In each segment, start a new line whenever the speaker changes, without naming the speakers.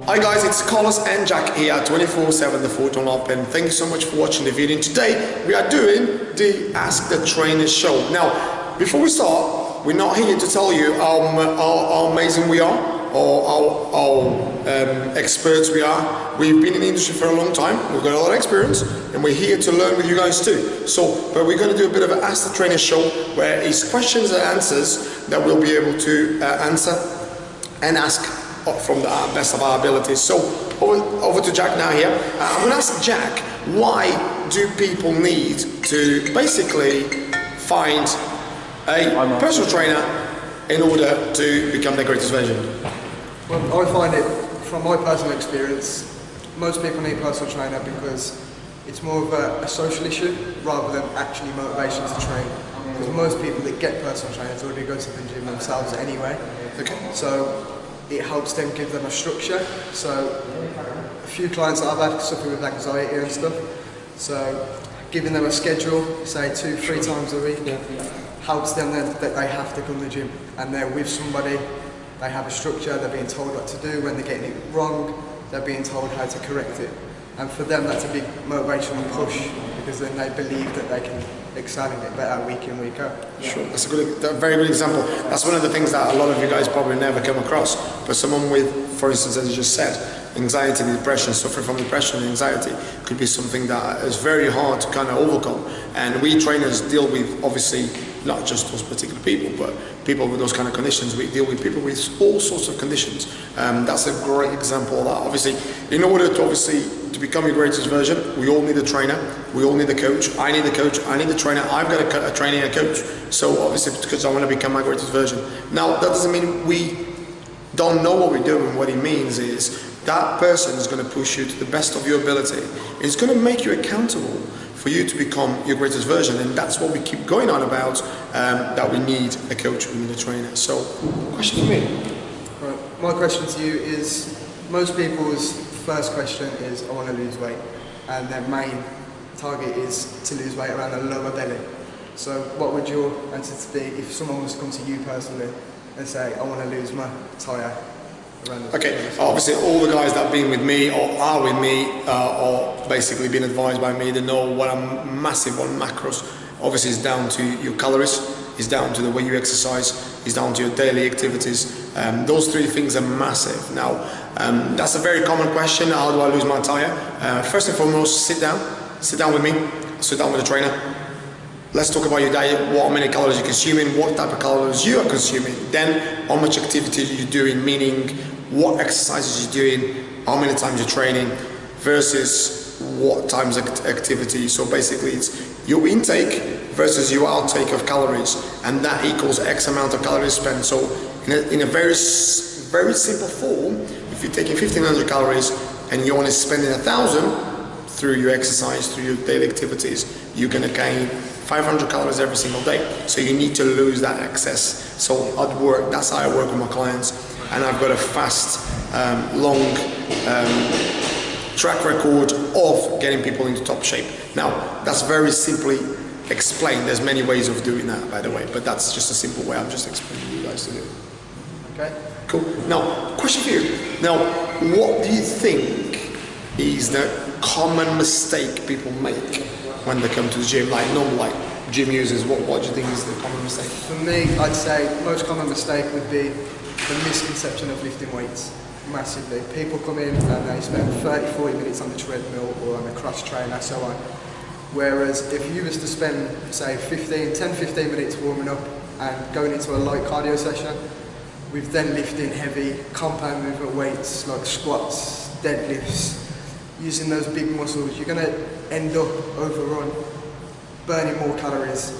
Hi guys, it's Carlos and Jack here at 24/7 The Photon Up, and thank you so much for watching the video. And today we are doing the Ask the Trainer show. Now, before we start, we're not here to tell you how amazing we are or how experts we are. We've been in the industry for a long time, we've got a lot of experience, and we're here to learn with you guys too. But we're going to do a bit of an Ask the Trainer show where it's questions and answers that we'll be able to answer and ask from the best of our abilities. So over to Jack now here. I'm going to ask Jack, why do people need to basically find a personal trainer in order to become their greatest version?
Well, I find it, from my personal experience, most people need a personal trainer because it's more of a social issue rather than actually motivation to train. Because most people that get personal trainers already go to the gym themselves anyway.
Okay.
So it helps them, give them a structure. So a few clients that I've had suffer with anxiety and stuff. So giving them a schedule, say 2-3 times a week, helps them then that they have to come to the gym and they're with somebody. They have a structure, they're being told what to do. When they're getting it wrong, they're being told how to correct it. And for them, that's a big motivational push because then they believe that they can excel and get better week in, week out.
Sure, that's a very good example. That's one of the things that a lot of you guys probably never come across. But someone with, for instance, as you just said, anxiety and depression, suffering from depression and anxiety could be something that is very hard to kind of overcome. And we trainers deal with, obviously, not just those particular people, but people with those kind of conditions. We deal with people with all sorts of conditions. That's a great example of that. Obviously, in order to become your greatest version, we all need a trainer, we all need a coach. I need a coach, I need a trainer, I've got a trainer and a coach. So obviously, because I want to become my greatest version. Now, that doesn't mean we don't know what we're doing. What it means is that person is going to push you to the best of your ability. It's going to make you accountable for you to become your greatest version, and that's what we keep going on about, that we need a coach, we need a trainer. So, question for me.
Right. My question to you is, most people's first question is, I want to lose weight, and their main target is to lose weight around the lower belly. So what would your answer to be if someone was to come to you personally and say, I want to lose my tyre around the
Okay, obviously all the guys that have been with me or are with me or basically been advised by me, they know what I'm massive on macros. Obviously it's down to your calories, it's down to the way you exercise, it's down to your daily activities. Those three things are massive. Now, that's a very common question, how do I lose my tyre? First and foremost, sit down with me, sit down with a trainer. Let's talk about your diet, how many calories you're consuming, what type of calories you are consuming. Then, how much activity you're doing, meaning what exercises you're doing, how many times you're training, versus what times activity. So basically it's your intake versus your outtake of calories, and that equals X amount of calories spent. So in a very simple form, if you're taking 1500 calories and you're only spending 1000 through your exercise, through your daily activities, you're going to gain 500 calories every single day. So you need to lose that excess. So that's how I work with my clients, and I've got a fast, long track record of getting people into top shape. Now, that's very simply explained. There's many ways of doing that, by the way, but that's just a simple way I'm just explaining to you guys to do it.
Okay.
Cool. Now, question for you. Now, what do you think is the common mistake people make when they come to the gym, like normal gym users? What do you think is the common mistake?
For me, I'd say most common mistake would be the misconception of lifting weights. Massively. People come in and they spend 30-40 minutes on the treadmill or on a cross trainer, so on. Whereas if you was to spend, say, 10-15 minutes warming up and going into a light cardio session, with then lifting heavy compound movement weights like squats, deadlifts, using those big muscles, you're going to end up overrun, burning more calories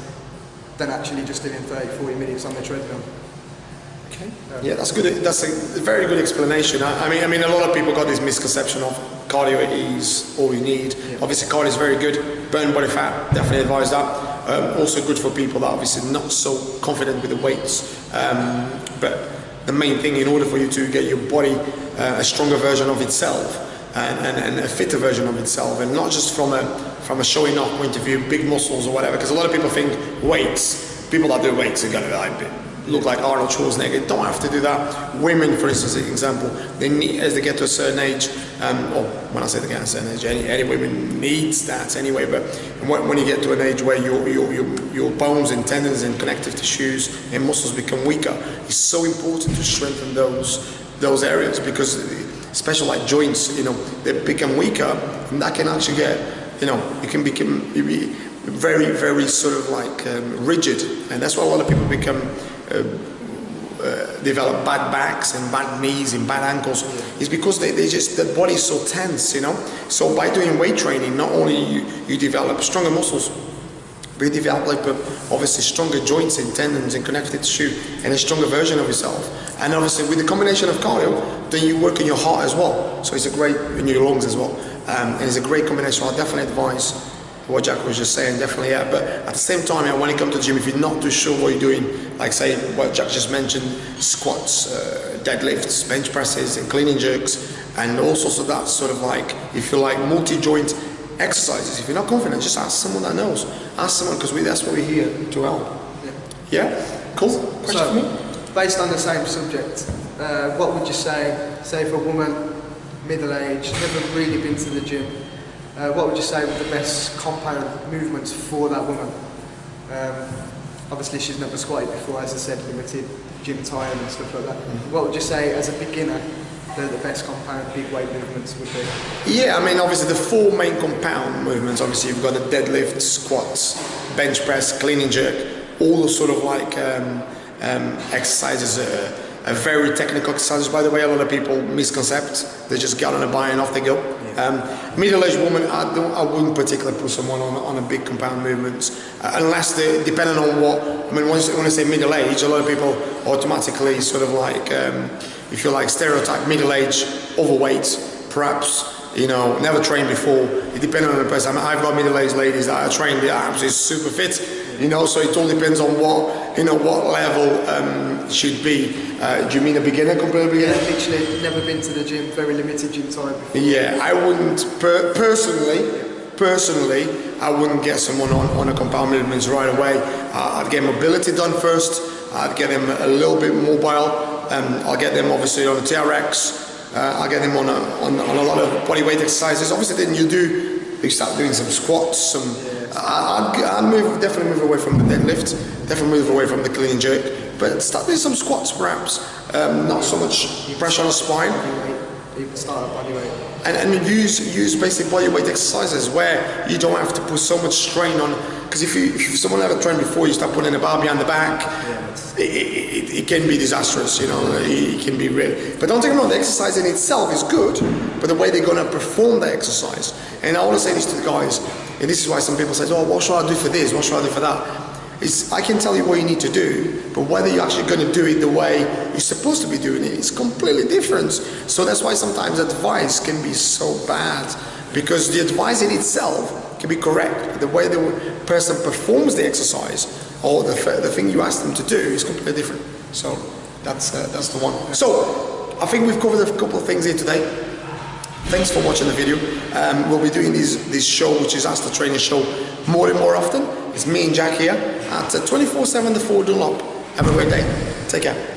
than actually just doing 30-40 minutes on the treadmill.
Okay. Yeah, that's good. That's a very good explanation. I mean, a lot of people got this misconception of cardio is all you need. Yeah. Obviously, cardio is very good. Burn body fat, definitely advise that. Also good for people that obviously not so confident with the weights. But the main thing, in order for you to get your body a stronger version of itself and a fitter version of itself, and not just from a showing off point of view, big muscles or whatever. Because a lot of people think weights. People that do weights are going to look like Arnold Schwarzenegger. You don't have to do that. Women, for instance, an example, they need, as they get to a certain age, or when I say they get to a certain age, any women needs that anyway, but when you get to an age where your bones and tendons and connective tissues and muscles become weaker, it's so important to strengthen those areas, because especially like joints, they become weaker, and that can actually get, it can become very, very sort of like rigid, and that's why a lot of people become develop bad backs and bad knees and bad ankles. Is because they just, the body is so tense, So by doing weight training, not only you develop stronger muscles, but you develop obviously stronger joints and tendons and connective tissue and a stronger version of yourself. And obviously with the combination of cardio, then you work in your heart as well. So it's a great, in your lungs as well. And it's a great combination. I'll definitely advise what Jack was just saying, definitely, yeah. But at the same time, when you come to the gym, if you're not too sure what you're doing, like say what Jack just mentioned, squats, deadlifts, bench presses, and clean and jerks, and all sorts of that sort of like, if you like, multi-joint exercises. If you're not confident, just ask someone that knows. Ask someone, because that's what we're here to help. Yeah? Cool? Question for me?
Based on the same subject, what would you say for a woman, middle-aged, never really been to the gym, what would you say were the best compound movements for that woman? Obviously she's never squatted before, as I said, limited gym time and stuff like that. What would you say as a beginner the best compound big weight movements would be?
Yeah, obviously the four main compound movements, obviously you've got the deadlift, squats, bench press, clean and jerk, all the sort of like exercises are very technical exercises, by the way. A lot of people misconcept. They just get on a bike and off they go. Middle-aged woman, I wouldn't particularly put someone on a big compound movements, unless they, depending on what, when I say middle-aged, a lot of people automatically sort of like, if you like, stereotype middle-aged, overweight, perhaps, never trained before. It depends on the person. I've got middle-aged ladies that are trained, they are absolutely super fit, so it all depends on what level should be. Do you mean a beginner, completely beginner?
Yeah, literally never been to the gym, very limited gym time before.
Yeah, I wouldn't, personally, I wouldn't get someone on a compound movements right away. I'd get mobility done first, I'd get them a little bit mobile, I'll get them obviously on the TRX, I'll get them on a lot of body weight exercises. Obviously then you start doing some squats, I'd definitely move away from the deadlift, definitely move away from the clean and jerk, but start doing some squats perhaps, not so much pressure on the spine.
People start at body weight.
And use basic body weight exercises where you don't have to put so much strain on, because if someone ever trained before, you start putting a bar behind the back, it can be disastrous, it can be really. But don't take me wrong, the exercise in itself is good, but the way they're going to perform the exercise. And I want to say this to the guys, and this is why some people say, oh, what should I do for this, what should I do for that? I can tell you what you need to do, but whether you're actually going to do it the way you're supposed to be doing it is completely different. So that's why sometimes advice can be so bad, because the advice in itself can be correct, but the way the person performs the exercise or the thing you ask them to do is completely different. So that's the one. So I think we've covered a couple of things here today. Thanks for watching the video. We'll be doing this show, which is Ask the Trainer show, more and more often. It's me and Jack here at 24/7 The Ford Dunlop. Have a great day. Take care.